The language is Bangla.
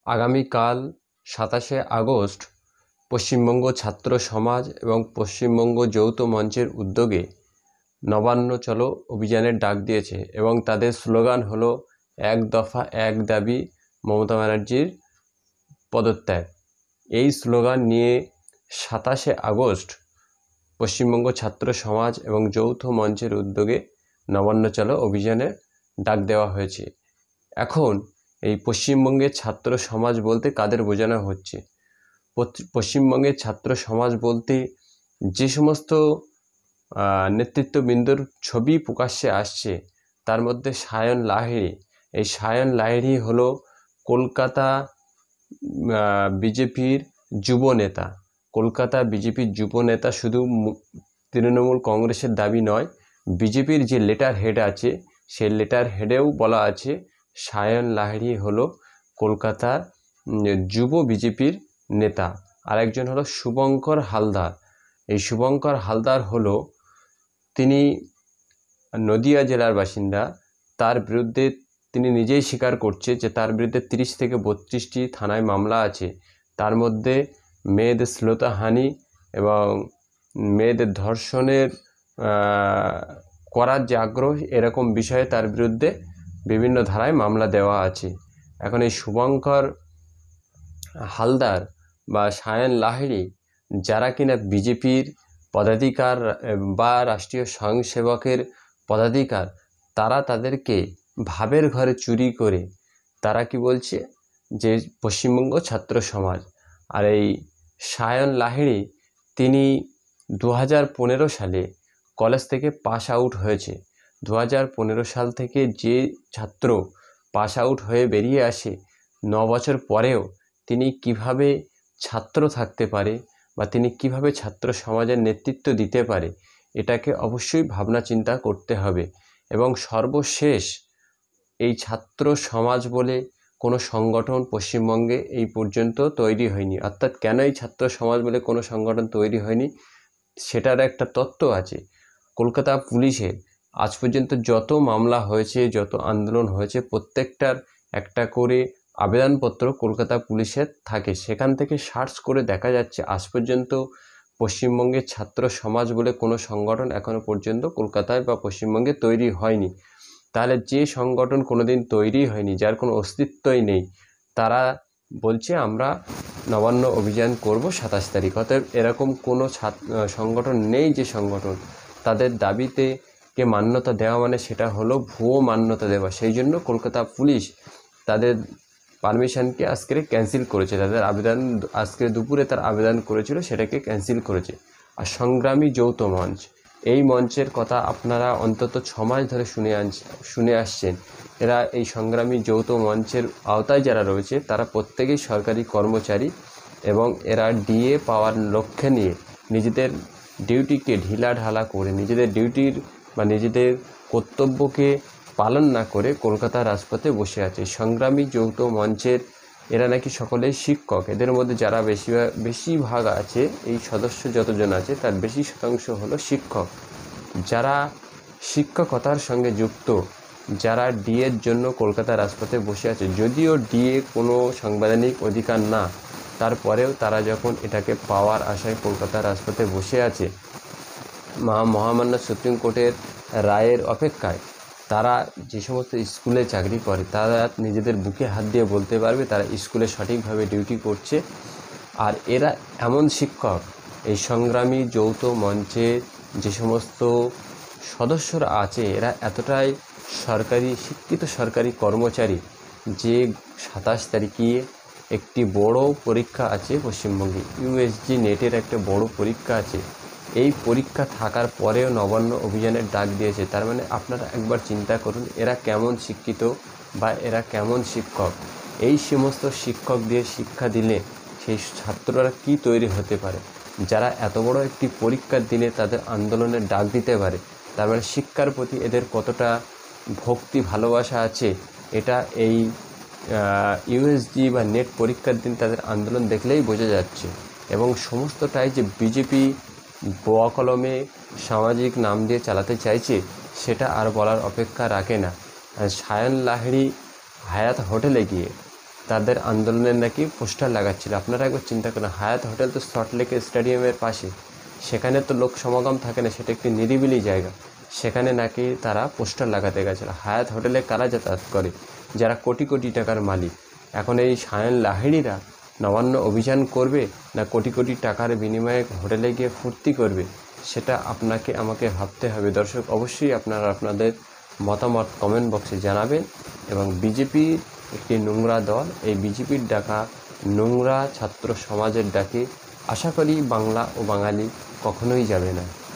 আগামীকাল ২৭শে আগস্ট পশ্চিমবঙ্গ ছাত্র সমাজ এবং পশ্চিমবঙ্গ যৌথ মঞ্চের উদ্যোগে নবান্ন চলো অভিযানের ডাক দিয়েছে এবং তাদের স্লোগান হলো এক দফা এক দাবি মমতা ব্যানার্জির পদত্যাগ। এই স্লোগান নিয়ে ২৭শে আগস্ট পশ্চিমবঙ্গ ছাত্র সমাজ এবং যৌথ মঞ্চের উদ্যোগে নবান্ন চলো অভিযানের ডাক দেওয়া হয়েছে। এখন এই পশ্চিমবঙ্গের ছাত্র সমাজ বলতে কাদের বোঝানো হচ্ছে? পশ্চিমবঙ্গের ছাত্র সমাজ বলতে যে সমস্ত নেতৃত্ববৃন্দর ছবি প্রকাশ্যে আসছে তার মধ্যে সায়ন লাহিড়ী। এই সায়ন লাহিড়ী হলো কলকাতা বিজেপির যুব নেতা। কলকাতা বিজেপির যুব নেতা শুধু তৃণমূল কংগ্রেসের দাবি নয়, বিজেপির যে লেটার হেড আছে সেই লেটার হেডেও বলা আছে সায়ন লাহিড়ী হলো কলকাতার যুব বিজেপির নেতা। আরেকজন হলো শুভঙ্কর হালদার। এই শুভঙ্কর হালদার হলো তিনি নদিয়া জেলার বাসিন্দা। তার বিরুদ্ধে তিনি নিজেই স্বীকার করছে যে তার বিরুদ্ধে 30 থেকে 32টি থানায় মামলা আছে। তার মধ্যে মেয়েদের শ্লীলতাহানি এবং মেয়েদের ধর্ষণের করার যে আগ্রহ, এরকম বিষয়ে তার বিরুদ্ধে বিভিন্ন ধারায় মামলা দেওয়া আছে। এখন এই শুভঙ্কর হালদার বা সায়ন লাহিড়ী যারা কিনা বিজেপির পদাধিকার বা রাষ্ট্রীয় স্বয়ংসেবকের পদাধিকার, তারা তাদেরকে ভাবের ঘরে চুরি করে তারা কি বলছে যে পশ্চিমবঙ্গ ছাত্র সমাজ। আর এই সায়ন লাহিড়ী তিনি 2015 সালে কলেজ থেকে পাস আউট হয়েছে। 2015 সাল থেকে যে ছাত্র পাস আউট হয়ে বেরিয়ে আসে 9 বছর পরেও তিনি কিভাবে ছাত্র থাকতে পারে বা তিনি কিভাবে ছাত্র সমাজের নেতৃত্ব দিতে পারে, এটাকে অবশ্যই ভাবনা চিন্তা করতে হবে। এবং সর্বশেষ এই ছাত্র সমাজ বলে কোনো সংগঠন পশ্চিমবঙ্গে এই পর্যন্ত তৈরি হয়নি। অর্থাৎ কেন এই ছাত্র সমাজ বলে কোনো সংগঠন তৈরি হয়নি সেটার একটা তত্ত্ব আছে। কলকাতা পুলিশের আজ পর্যন্ত যত মামলা হয়েছে, যত আন্দোলন হয়েছে, প্রত্যেকটার একটা করে আবেদনপত্র কলকাতা পুলিশের থাকে। সেখান থেকে সার্চ করে দেখা যাচ্ছে আজ পর্যন্ত পশ্চিমবঙ্গের ছাত্র সমাজ বলে কোনো সংগঠন এখনও পর্যন্ত কলকাতায় বা পশ্চিমবঙ্গে তৈরি হয়নি। তাহলে যে সংগঠন কোনোদিন তৈরি হয়নি, যার কোনো অস্তিত্বই নেই, তারা বলছে আমরা নবান্ন অভিযান করব 27 তারিখ। অতএব এরকম কোনো সংগঠন নেই যে সংগঠন তাদের দাবিতে কে মান্যতা দেওয়া মানে সেটা হলো ভুয়ো মান্যতা দেওয়া। সেই জন্য কলকাতা পুলিশ তাদের পারমিশনকে আজকে ক্যান্সেল করেছে। তাদের আবেদন আজকে দুপুরে তার আবেদন করেছিল, সেটাকে ক্যান্সেল করেছে। আর সংগ্রামী যৌথ মঞ্চ, এই মঞ্চের কথা আপনারা অন্তত 6 মাস ধরে শুনে আসছেন। এরা এই সংগ্রামী যৌথ মঞ্চের আওতায় যারা রয়েছে তারা প্রত্যেকেই সরকারি কর্মচারী এবং এরা ডিএ পাওয়ার লক্ষ্যে নিয়ে নিজেদের ডিউটিকে ঢিলাঢালা করে, নিজেদের ডিউটির বা নিজেদের কর্তব্যকে পালন না করে কলকাতার রাজপথে বসে আছে। সংগ্রামী যৌথ মঞ্চের এরা নাকি সকলেই শিক্ষক। এদের মধ্যে যারা বেশিরভাগ আছে, এই সদস্য যতজন আছে তার বেশি শতাংশ হলো শিক্ষক, যারা শিক্ষকতার সঙ্গে যুক্ত, যারা ডিএর জন্য কলকাতার রাজপথে বসে আছে। যদিও ডিএ কোনো সাংবিধানিক অধিকার না, তারপরেও তারা যখন এটাকে পাওয়ার আশায় কলকাতার রাজপথে বসে আছে মহামান্য সুপ্রিম কোর্টের রায়ের অপেক্ষায়, তারা যে সমস্ত স্কুলে চাকরি করে তারা নিজেদের বুকে হাত দিয়ে বলতে পারবে তারা স্কুলে সঠিকভাবে ডিউটি করছে। আর এরা এমন শিক্ষক, এই সংগ্রামী যৌথ মঞ্চের যে সমস্ত সদস্যরা আছে এরা এতটাই শিক্ষিত সরকারি কর্মচারী যে 27 তারিখে একটি বড় পরীক্ষা আছে পশ্চিমবঙ্গে। ইউএসজি নেটের একটা বড় পরীক্ষা আছে। এই পরীক্ষা থাকার পরেও নবান্ন অভিযানের ডাক দিয়েছে। তার মানে আপনারা একবার চিন্তা করুন এরা কেমন শিক্ষিত বা এরা কেমন শিক্ষক। এই সমস্ত শিক্ষক দিয়ে শিক্ষা দিলে সেই ছাত্ররা কি তৈরি হতে পারে। যারা এত বড় একটি পরীক্ষার দিনে তাদের আন্দোলনের ডাক দিতে পারে, তার মানে শিক্ষার প্রতি এদের কতটা ভক্তি ভালোবাসা আছে, এটা এই ইউএসজি বা নেট পরীক্ষার দিন তাদের আন্দোলন দেখলেই বোঝা যাচ্ছে। এবং সমস্তটাই যে বিজেপি বোয়া কলমে সামাজিক নাম দিয়ে চালাতে চাইছে সেটা আর বলার অপেক্ষা রাখে না। সায়ন লাহিড়ী হায়াত হোটেলে গিয়ে তাদের আন্দোলনের নাকি পোস্টার লাগাচ্ছিল। আপনারা একবার চিন্তা করেন, হায়াত হোটেল তো সল্টলেক স্টেডিয়ামের পাশে, সেখানে তো লোক সমাগম থাকে না, সেটা একটি নিরিবিলি জায়গা, সেখানে নাকি তারা পোস্টার লাগাতে গেছিল। হায়াত হোটেলে কারা যাতায়াত করে? যারা কোটি কোটি টাকার মালিক। এখন এই সায়ন লাহিড়িরা নবান্ন অভিযান করবে না কোটি কোটি টাকার বিনিময়ে হোটেলে গিয়ে ফুর্তি করবে, সেটা আপনাকে আমাকে ভাবতে হবে। দর্শক, অবশ্যই আপনারা আপনাদের মতামত কমেন্ট বক্সে জানাবেন। এবং বিজেপি একটি নোংরা দল, এই বিজেপির ডাকা নোংরা ছাত্র সমাজের ডাকে আশা করি বাংলা ও বাঙালি কখনোই যাবে না।